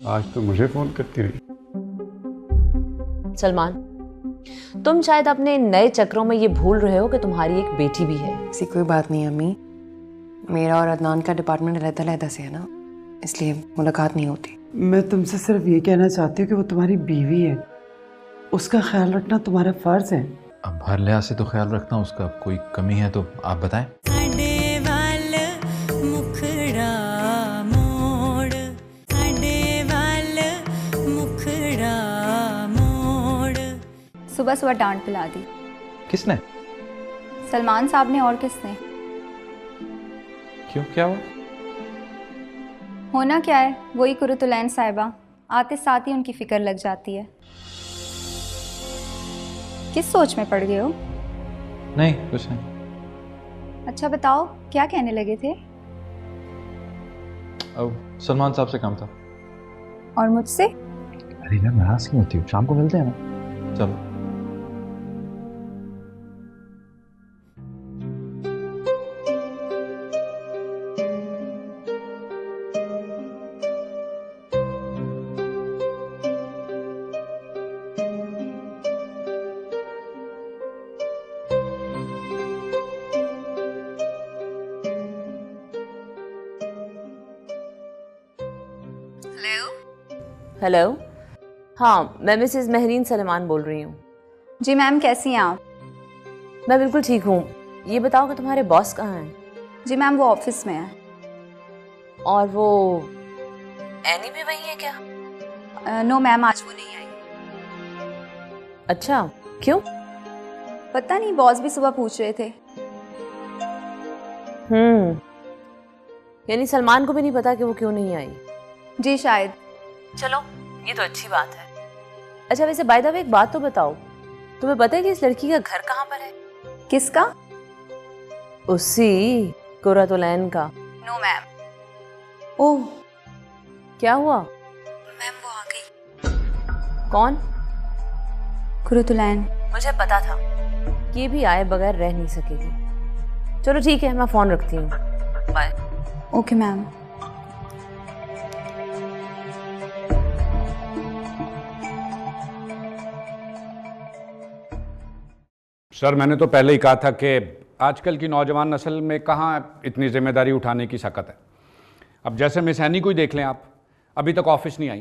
आज तो मुझे फोन करती रही। सलमान, तुम शायद अपने नए चक्रों में ये भूल रहे हो कि तुम्हारी एक बेटी भी है। ऐसी कोई बात नहीं अम्मी, मेरा और अदनान का डिपार्टमेंट अलग-अलग से है ना, इसलिए मुलाकात नहीं होती। मैं तुमसे सिर्फ ये कहना चाहती हूँ कि वो तुम्हारी बीवी है, उसका ख्याल रखना तुम्हारा फर्ज है। अब हर लिहाज से तो ख्याल रखना, उसका कोई कमी है तो आप बताएं। सुबह सुबह डांट पिला दी। किसने? सलमान साहब ने, और किसने। क्यों, क्या हुआ? होना क्या है, वही कुरुतुलैन साहिबा, आते साथ ही उनकी फिक्र लग जाती है। किस सोच में पड़ गए हो? नहीं, कुछ नहीं। अच्छा बताओ, क्या कहने लगे थे? अब सलमान साहब से काम था। और मुझसे? अरे मैं नाराज क्यों होती हूँ, शाम को मिलते हैं ना। चलो। हेलो। हाँ, मैं मिसेस महरीन सलमान बोल रही हूँ। जी मैम, कैसी हैं आप? मैं बिल्कुल ठीक हूँ। ये बताओ कि तुम्हारे बॉस कहाँ हैं? जी मैम, वो ऑफिस में है। और वो एनी भी वही है क्या? नो मैम, आज वो नहीं आई। अच्छा, क्यों? पता नहीं, बॉस भी सुबह पूछ रहे थे। यानी सलमान को भी नहीं पता कि वो क्यों नहीं आई? जी शायद। चलो, ये तो अच्छी बात है। अच्छा वैसे बाय द वे एक बात तो बताओ, तुम्हें पता है कि इस लड़की का घर कहाँ पर है? किसका? उसी कुरतुलैन का। No ma'am. ओह, क्या हुआ? मैम वो आ गई। कौन? कुरुतुलैन। मुझे पता था कि ये भी आए बगैर रह नहीं सकेगी। चलो ठीक है, मैं फोन रखती हूँ। बाय। Okay ma'am. सर, मैंने तो पहले ही कहा था कि आजकल की नौजवान नस्ल में कहाँ इतनी जिम्मेदारी उठाने की सकत है। अब जैसे मिस एनी को ही देख लें आप, अभी तक ऑफिस नहीं आई।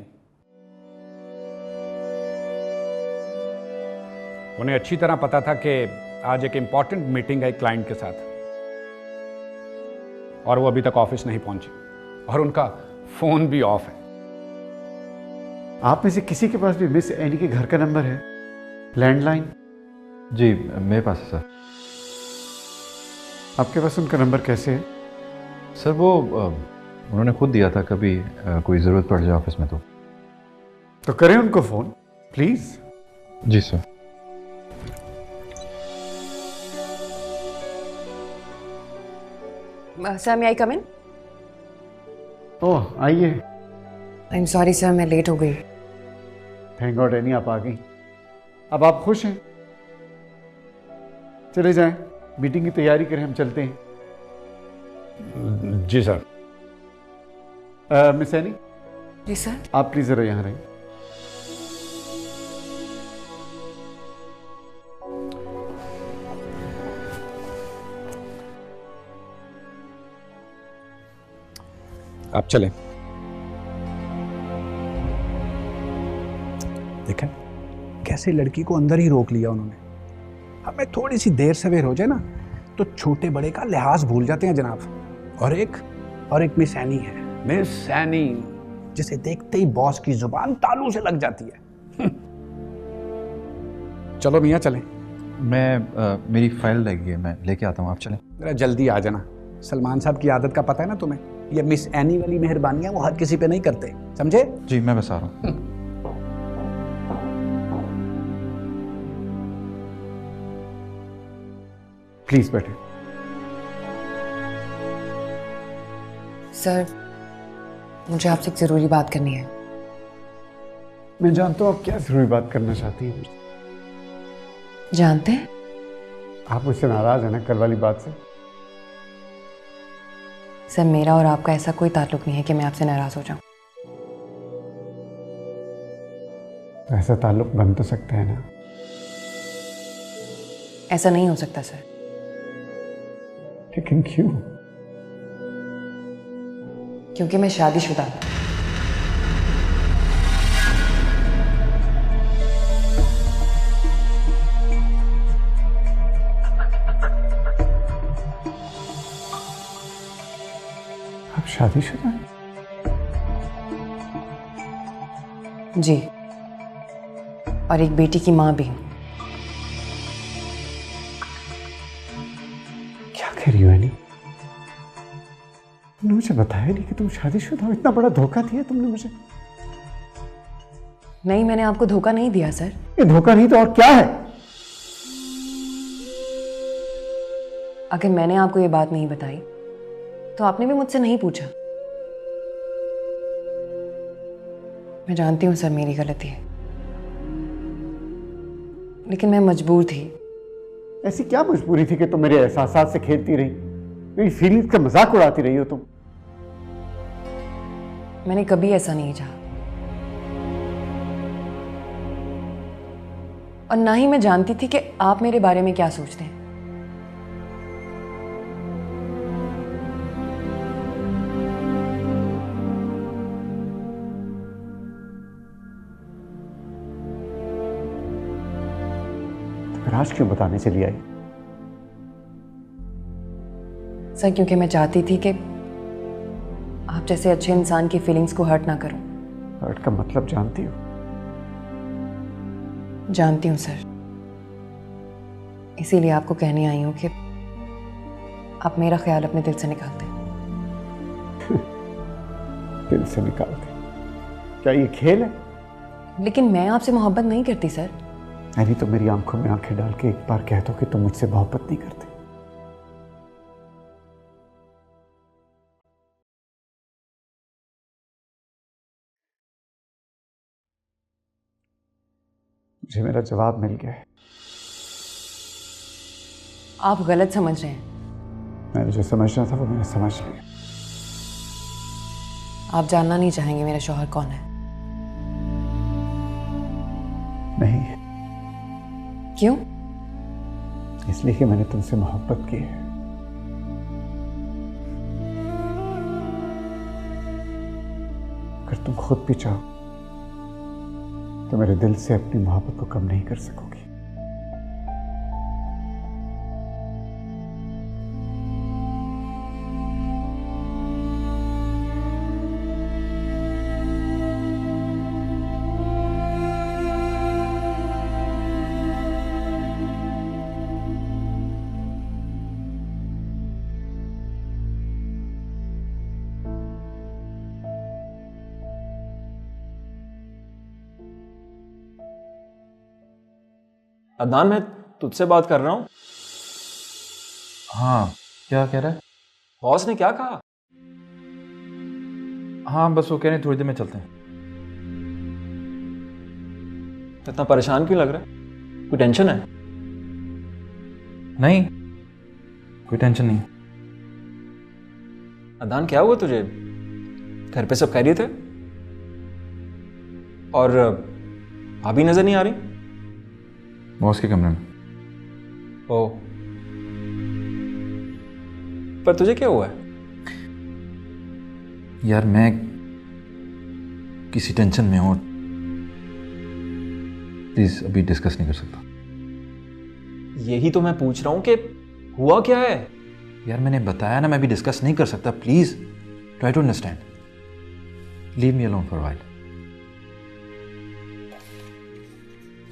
उन्हें अच्छी तरह पता था कि आज एक इंपॉर्टेंट मीटिंग है क्लाइंट के साथ, और वो अभी तक ऑफिस नहीं पहुंची, और उनका फोन भी ऑफ है। आप में से किसी के पास भी मिस एनी के घर का नंबर है, लैंडलाइन? जी मेरे पास है सर। आपके पास उनका नंबर कैसे है? सर वो उन्होंने खुद दिया था, कभी कोई ज़रूरत पड़ जाए ऑफिस में तो करें उनको फ़ोन प्लीज़। जी sir. Sir, may I come in? Oh आइए। आई एम सॉरी सर, मैं लेट हो गई। थैंक गॉड एनी आप आ गई। अब आप खुश हैं? चले जाएं, मीटिंग की तैयारी करें, हम चलते हैं। जी सर। Miss Annie. जी सर। आप प्लीज जरा यहाँ रहिए। आप चलें। देखा कैसे लड़की को अंदर ही रोक लिया उन्होंने। हमें थोड़ी सी देर सवेर हो जाए ना तो छोटे बड़े का लिहाज भूल जाते हैं जनाब। और एक मिस एनी है, मिस एनी, जिसे देखते ही बॉस की जुबान तालू से लग जाती है। चलो मियाँ चलें। मेरी फाइल लगी है, मैं लेके आता हूँ, आप चलें। जरा जल्दी आ जाना। सलमान साहब की आदत का पता है ना तुम्हें, ये मिस एनी वाली मेहरबानियां वो हर किसी पे नहीं करते, समझे? जी मैं बस आ रहा हूँ। प्लीज बैठे। सर, मुझे आपसे एक जरूरी बात करनी है। मैं जानता हूँ आप क्या जरूरी बात करना चाहती हैं। जानते हैं? आप मुझसे नाराज हैं ना कल वाली बात से? सर, मेरा और आपका ऐसा कोई ताल्लुक नहीं है कि मैं आपसे नाराज हो जाऊं। तो ऐसा ताल्लुक बन तो सकता है ना। ऐसा नहीं हो सकता सर। लेकिन क्यों? क्योंकि मैं शादीशुदा हूं। आप शादीशुदा हैं? जी, और एक बेटी की मां भी हूं। क्या कह रही हो एनी? तुमने मुझे बताया नहीं कि तुम शादीशुदा हो। इतना बड़ा धोखा दिया तुमने मुझे। नहीं, मैंने आपको धोखा नहीं दिया सर। ये धोखा नहीं तो और क्या है? अगर मैंने आपको ये बात नहीं बताई तो आपने भी मुझसे नहीं पूछा। मैं जानती हूं सर मेरी गलती है, लेकिन मैं मजबूर थी। ऐसी क्या मजबूरी थी कि तुम मेरे एहसासात से खेलती रही, मेरी फीलिंग्स का मजाक उड़ाती रही हो तुम? मैंने कभी ऐसा नहीं चाहा, और ना ही मैं जानती थी कि आप मेरे बारे में क्या सोचते हैं। फिर आज क्यों बताने चली आई? सर, क्योंकि मैं चाहती थी कि आप जैसे अच्छे इंसान की फीलिंग्स को हर्ट ना करूं। हर्ट का मतलब जानती हो? जानती हूं सर, इसीलिए आपको कहने आई हूं कि आप मेरा ख्याल अपने दिल से निकालते हैं। दिल से निकालते? क्या ये खेल है? लेकिन मैं आपसे मोहब्बत नहीं करती सर। नहीं तो मेरी आंखों में आंखें डाल के एक बार कह दो कि तुम मुझसे मोहब्बत नहीं करते। मुझे मेरा जवाब मिल गया है। आप गलत समझ रहे हैं। मैंने जो समझना था वो मैंने समझ लिया। आप जानना नहीं चाहेंगे मेरा शौहर कौन है? नहीं, क्यों? इसलिए कि मैंने तुमसे मोहब्बत की है। अगर तुम खुद भी चाहो तो मेरे दिल से अपनी मोहब्बत को कम नहीं कर सकोगी। अदनान, मैं तुझसे बात कर रहा हूँ। हाँ, क्या कह रहा है? बॉस ने क्या कहा? हाँ, बस वो कह रहे हैं थोड़ी देर में चलते हैं। तो इतना परेशान क्यों लग रहा है? कोई टेंशन है? नहीं, कोई टेंशन नहीं। अदनान, क्या हुआ तुझे? घर पे सब खैरियत है? और भाभी नजर नहीं आ रही? बॉस के कमरे में। ओ, पर तुझे क्या हुआ है? यार, मैं किसी टेंशन में हूँ। प्लीज अभी डिस्कस नहीं कर सकता। यही तो मैं पूछ रहा हूँ कि हुआ क्या है? यार, मैंने बताया ना, मैं अभी डिस्कस नहीं कर सकता। Please try to understand. Leave me alone for while.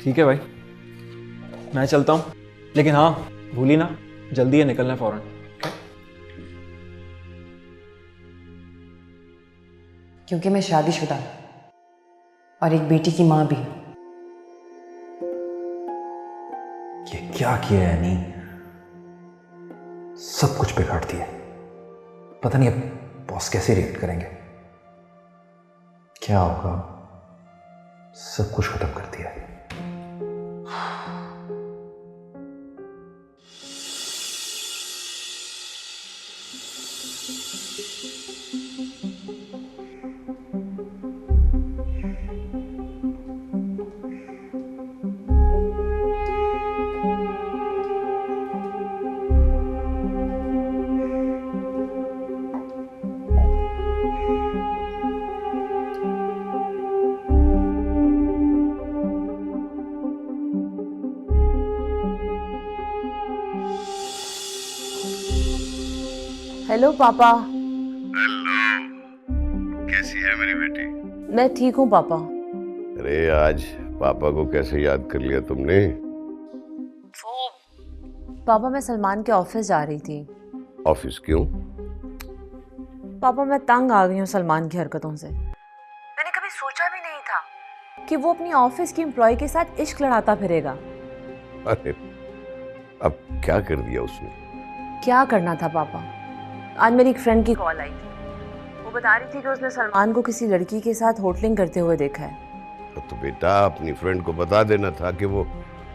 ठीक है भाई, मैं चलता हूँ, लेकिन हाँ, भूली ना, जल्दी है निकलना है फौरन। क्योंकि मैं शादीशुदा हूं और एक बेटी की मां भी हूं। ये क्या किया है नी? सब कुछ बिगाड़ दिया। पता नहीं अब बॉस कैसे रिएक्ट करेंगे। क्या होगा? सब कुछ खत्म कर दिया है। हेलो पापा। हेलो, कैसी है मेरी बेटी? मैं ठीक हूँ पापा। अरे आज पापा को कैसे याद कर लिया तुमने? वो पापा, मैं सलमान के ऑफिस जा रही थी। ऑफिस क्यों? पापा मैं तंग आ गई हूँ सलमान की हरकतों से। मैंने कभी सोचा भी नहीं था कि वो अपनी ऑफिस की एम्प्लॉय के साथ इश्क लड़ाता फिरेगा। अरे अब क्या कर दिया उसने? क्या करना था पापा? आज मेरी एक फ्रेंड की कॉल आई थी। वो बता रही थी कि उसने सलमान को किसी लड़की के साथ होटलिंग करते हुए देखा है। तो बेटा अपनी फ्रेंड को बता देना था कि वो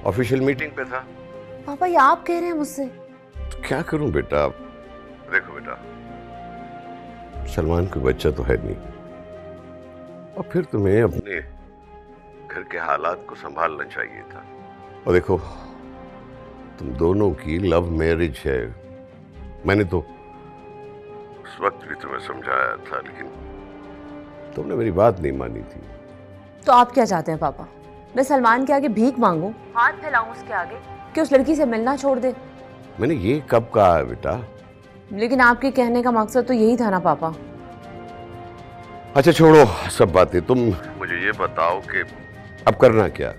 ऑफिशियल मीटिंग पे था। पापा ये आप कह रहे हैं मुझसे? तो क्या करूं बेटा? देखो बेटा, सलमान कोई बच्चा तो है नहीं, और फिर तुम्हें अपने घर के हालात को संभालना चाहिए था। और देखो तुम दोनों की लव मैरिज है। मैंने तो उस वक्त भी तुम्हें समझाया था, लेकिन तुमने मेरी बात नहीं मानी थी। तो आप क्या चाहते हैं पापा? मैं सलमान के आगे भीख मांगू, हाथ फैलाऊं उसके आगे कि उस लड़की से मिलना छोड़ दे? मैंने ये कब कहा है बेटा? लेकिन आपके कहने का मकसद तो यही था ना पापा। अच्छा छोड़ो सब बातें, तुम मुझे ये बताओ कि अब करना क्या?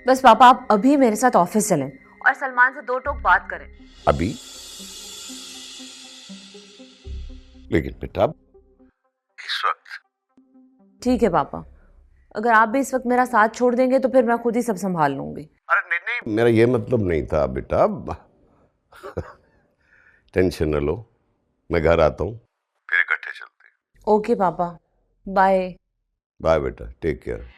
बस पापा आप अभी मेरे साथ ऑफिस चलें और सलमान से दो टोक बात करें। अभी? लेकिन बेटा इस वक्त? ठीक है पापा, अगर आप भी इस वक्त मेरा साथ छोड़ देंगे तो फिर मैं खुद ही सब संभाल लूंगी। अरे नहीं नहीं, मेरा ये मतलब नहीं था बेटा। टेंशन न लो, मैं घर आता हूँ, फिर इकट्ठे चलते हैं। ओके पापा, बाय। बाय बेटा, टेक केयर।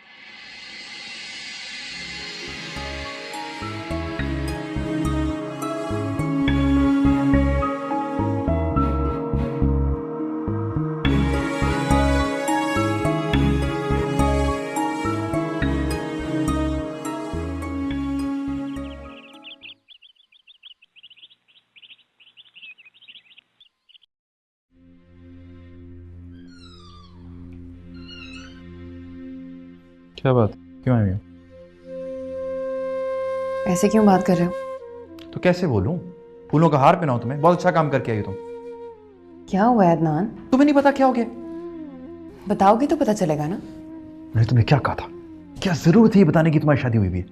क्या बात, क्यों आई हो? ऐसे क्यों बात कर रहे हो? तो कैसे बोलूं? फूलों का हार पहनाऊं तुम्हें? बहुत अच्छा काम करके आई हो तुम। क्या हुआ है अदनान? तुम्हें नहीं पता क्या हो गया? बताओगे तो पता चलेगा ना। मैंने तुम्हें क्या कहा था? क्या जरूरत है ये बताने की तुम्हारी शादी हुई भी है?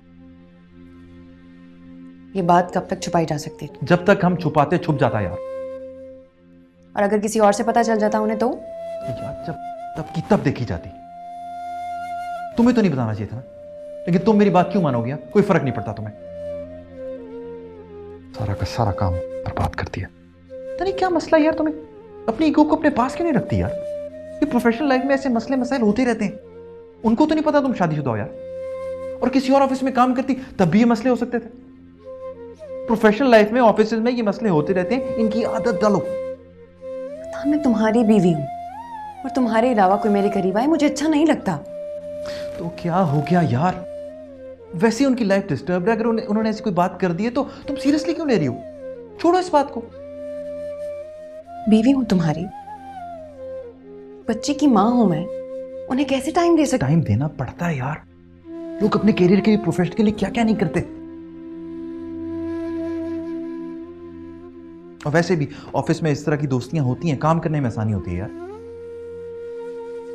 ये बात कब तक छुपाई जा सकती है? जब तक हम छुपाते छुप जाता यार। और अगर किसी और से पता चल जाता उन्हें तो? यार जब तब की तब देखी जाती। तुम्हें तो नहीं बताना चाहिए था ना, लेकिन तुम मेरी बात क्यों मानोगे? कोई फर्क नहीं पड़ता तुम्हें। सारा का सारा काम बर्बाद कर दिया। तो नहीं क्या मसला यार तुम्हें? अपनी ईगो को अपने पास क्यों नहीं रखती यार? ये प्रोफेशनल लाइफ में ऐसे मसले मसाइल होते रहते हैं। उनको तो नहीं पता तुम शादीशुदा हो यार, और किसी और ऑफिस में काम करती तब भी ये मसले हो सकते थे। प्रोफेशनल लाइफ में ऑफिस में ये मसले होते रहते हैं, इनकी आदत डालो। मैं तुम्हारी बीवी हूँ और तुम्हारे अलावा कोई मेरे करीब आए मुझे अच्छा नहीं लगता। तो क्या हो गया यार? वैसे उनकी लाइफ डिस्टर्ब है, अगर उन्होंने ऐसी कोई बात कर दी है तो तुम सीरियसली क्यों ले रही हो? छोड़ो इस बात को। बीवी हूं तुम्हारी, बच्चे की माँ हूं मैं, उन्हें कैसे टाइम दे सकती? टाइम देना पड़ता है यार। लोग अपने करियर के लिए, प्रोफेशन के लिए क्या क्या नहीं करते। और वैसे भी ऑफिस में इस तरह की दोस्तियां होती हैं, काम करने में आसानी होती है यार।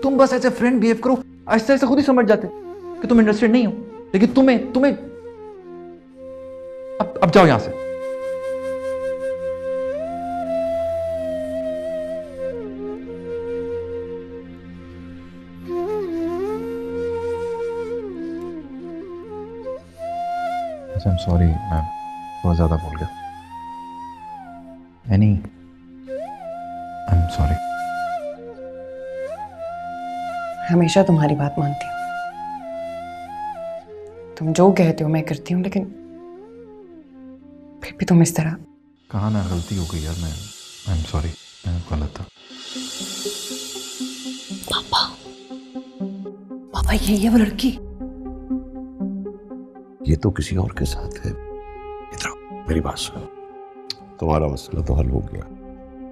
तुम बस ऐसे फ्रेंड बिहेव करो, ऐसे ऐसे खुद ही समझ जाते कि तुम इंटरेस्टेड नहीं हो। लेकिन तुम्हें अब जाओ यहां से। आई एम सॉरी, मैं बहुत ज्यादा बोल गया। Any, I am sorry. हमेशा तुम्हारी बात मानती हूँ, तुम जो कहते हो मैं करती हूँ, लेकिन फिर भी तुम इस तरह। कहाँ ना गलती हो गई यार, मैं आई एम सॉरी, मैं गलत था। पापा ये है वो लड़की। ये तो किसी और के साथ है। इधर आओ, मेरी बात सुनो। तुम्हारा मसला तो हल हो गया,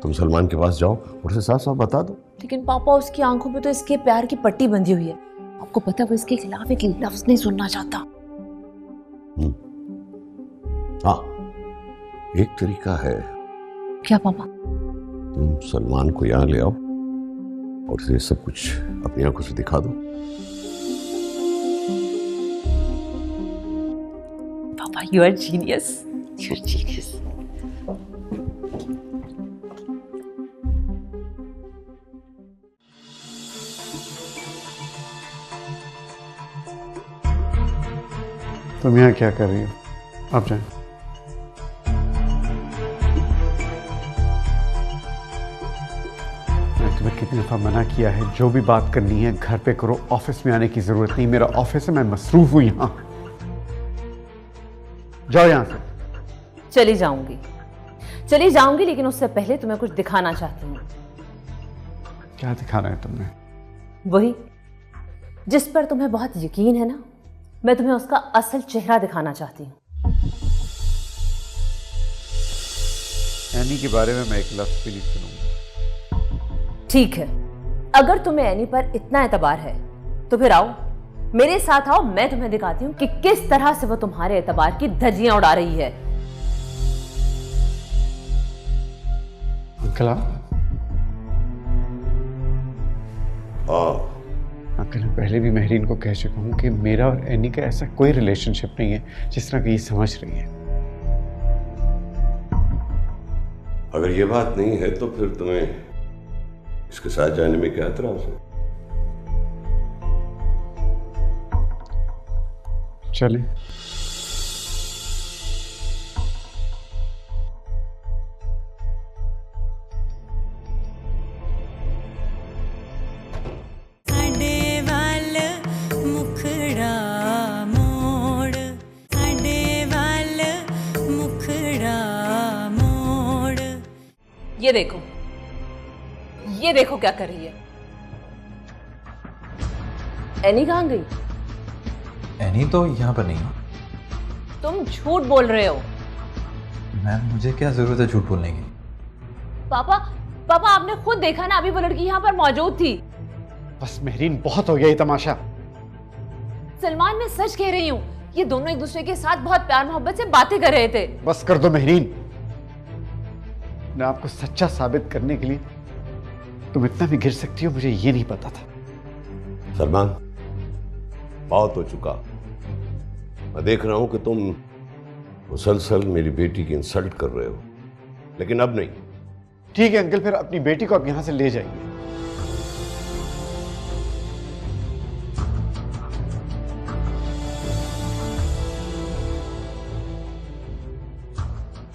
तुम सलमान के पास जाओ और उसे साफ साफ बता दो। लेकिन पापा उसकी आंखों पे तो इसके प्यार की पट्टी बंधी हुई है। आपको पता है वो इसके खिलाफ एक लफ्ज नहीं सुनना चाहता। हाँ, एक तरीका है। क्या पापा? तुम सलमान को यहाँ ले आओ और उसे सब कुछ अपनी आंखों से दिखा दो। पापा, you are genius, you are genius. तुम यहाँ क्या कर रही हो? आप जाए। मैंने तुम्हें कितनी दफ़ा मना किया है, जो भी बात करनी है घर पे करो, ऑफिस में आने की जरूरत नहीं। मेरा ऑफिस है, मैं मसरूफ हूँ यहाँ। जाओ यहाँ से। चली जाऊंगी, लेकिन उससे पहले तुम्हें कुछ दिखाना चाहती हूँ। क्या दिखाना है तुमने? वही जिस पर तुम्हें बहुत यकीन है ना, मैं तुम्हें उसका असल चेहरा दिखाना चाहती हूँ। एनी के बारे में मैं एक लफ्ज़ भी नहीं सुनूंगा। ठीक है, अगर तुम्हें एनी पर इतना एतबार है तो फिर आओ, मेरे साथ आओ, मैं तुम्हें दिखाती हूँ कि किस तरह से वो तुम्हारे एतबार की धज्जियां उड़ा रही है। अंकल हाँ, अंकल, मैं पहले भी महरीन को कह चुका हूँ कि मेरा और एनी का ऐसा कोई रिलेशनशिप नहीं है जिस तरह की ये समझ रही है। अगर ये बात नहीं है तो फिर तुम्हें इसके साथ जाने में क्या एतराज है? चले। ये देखो क्या कर रही है। एनी कहाँ गई? एनी तो यहाँ पर नहीं है। तुम झूठ बोल रहे हो। मैम, मुझे क्या जरूरत है झूठ बोलने की? पापा आपने खुद देखा ना, अभी वो लड़की यहाँ पर मौजूद थी। बस महरीन, बहुत हो गया ये तमाशा। सलमान, मैं सच कह रही हूँ, ये दोनों एक दूसरे के साथ बहुत प्यार मोहब्बत से बातें कर रहे थे। बस कर दो महरीन। मैं आपको सच्चा साबित करने के लिए तुम इतना भी गिर सकती हो, मुझे ये नहीं पता था। सलमान, बहुत हो चुका। मैं देख रहा हूं कि तुम मुसलसल मेरी बेटी की इंसल्ट कर रहे हो, लेकिन अब नहीं। ठीक है अंकल, फिर अपनी बेटी को आप यहां से ले जाइए।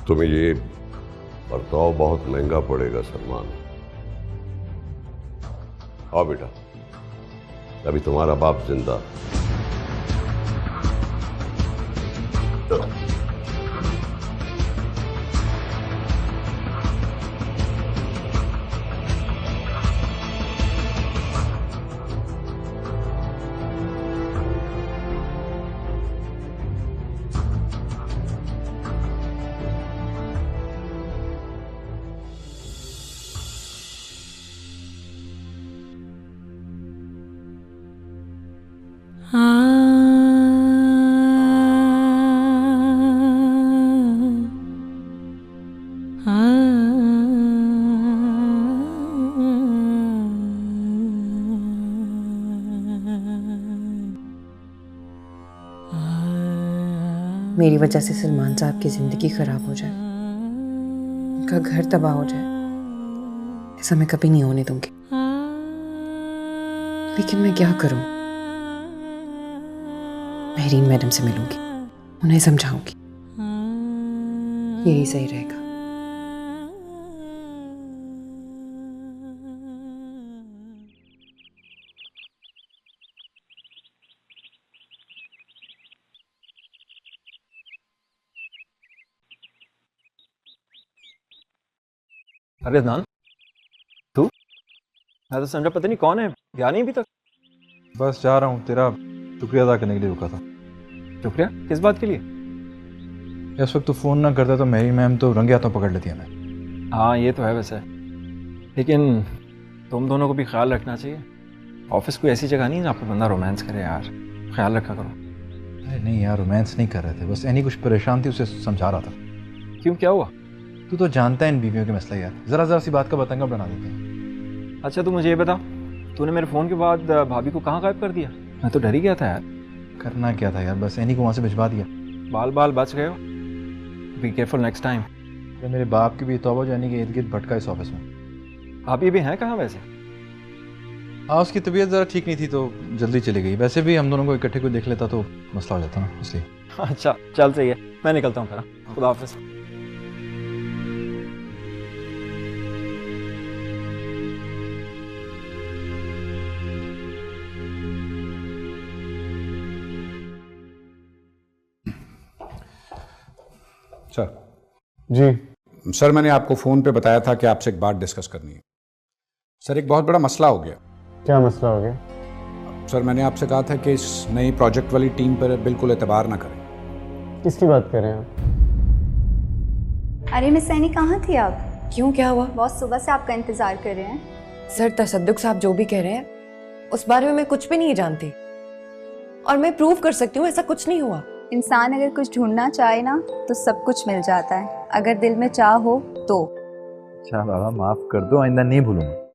तुम्हें ये बर्ताव बहुत महंगा पड़ेगा सलमान। आओ बेटा, अभी तुम्हारा बाप जिंदा। मेरी वजह से सलमान साहब की ज़िंदगी ख़राब हो जाए, उनका घर तबाह हो जाए, ऐसा मैं कभी नहीं होने दूंगी। लेकिन मैं क्या करूं? महरीन मैडम से मिलूंगी, उन्हें समझाऊंगी, यही सही रहेगा। अरे अदनान, तू? मैं तो समझा पता नहीं कौन है, गया नहीं अभी तक। बस जा रहा हूँ, तेरा शुक्रिया अदा करने के लिए रुका था। शुक्रिया? किस बात के लिए? इस वक्त तू फ़ोन ना करता तो मेरी मैम तो रंगे हाथों पकड़ लेती है मैं। हाँ ये तो है वैसे, लेकिन तुम दोनों को भी ख्याल रखना चाहिए। ऑफिस कोई ऐसी जगह नहीं है जहाँ पर बंदा रोमांस करे यार, ख्याल रखा करो। अरे नहीं यार, रोमांस नहीं कर रहे थे, बस एनी कुछ परेशान थी, उसे समझा रहा था। क्यों, क्या हुआ? तू तो जानता है इन बीवियों के मसला यार, जरा जरा सी बात का पतंगा बना देते हैं। अच्छा तू मुझे ये बता, तूने मेरे फ़ोन के बाद भाभी को कहाँ गायब कर दिया? मैं तो डर ही गया था यार। करना क्या था यार, बस एनी को वहाँ से भिजवा दिया। बाल बाल बच गए हो। Be careful next time. अरे मेरे बाप की भी तौबा जाने के इर्द गिर्द भटका इस ऑफिस में। भाभी भी हैं कहाँ वैसे? हाँ उसकी तबीयत ज़रा ठीक नहीं थी तो जल्दी चली गई। वैसे भी हम दोनों को इकट्ठे कोई देख लेता तो मसला हो जाता ना, इसलिए। अच्छा चल सही है, मैं निकलता हूँ फिर। खुदा हाफिज़। सर जी सर, मैंने आपको फ़ोन पे बताया था कि आपसे एक बात डिस्कस करनी है। सर, एक बहुत बड़ा मसला हो गया। क्या मसला हो गया? सर, मैंने आपसे कहा था कि इस नई प्रोजेक्ट वाली टीम पर बिल्कुल एतबार ना करें। किसकी बात कर रहे हैं आप? अरे मिस सैनी कहाँ थी आप? क्यों, क्या हुआ? बॉस सुबह से आपका इंतजार कर रहे हैं। सर, तसद्दुक साहब जो भी कह रहे हैं उस बारे में मैं कुछ भी नहीं जानती, और मैं प्रूव कर सकती हूँ ऐसा कुछ नहीं हुआ। इंसान अगर कुछ ढूंढना चाहे ना तो सब कुछ मिल जाता है, अगर दिल में चाह हो तो। अच्छा बाबा माफ कर दो, आइंदा नहीं भूलूंगा।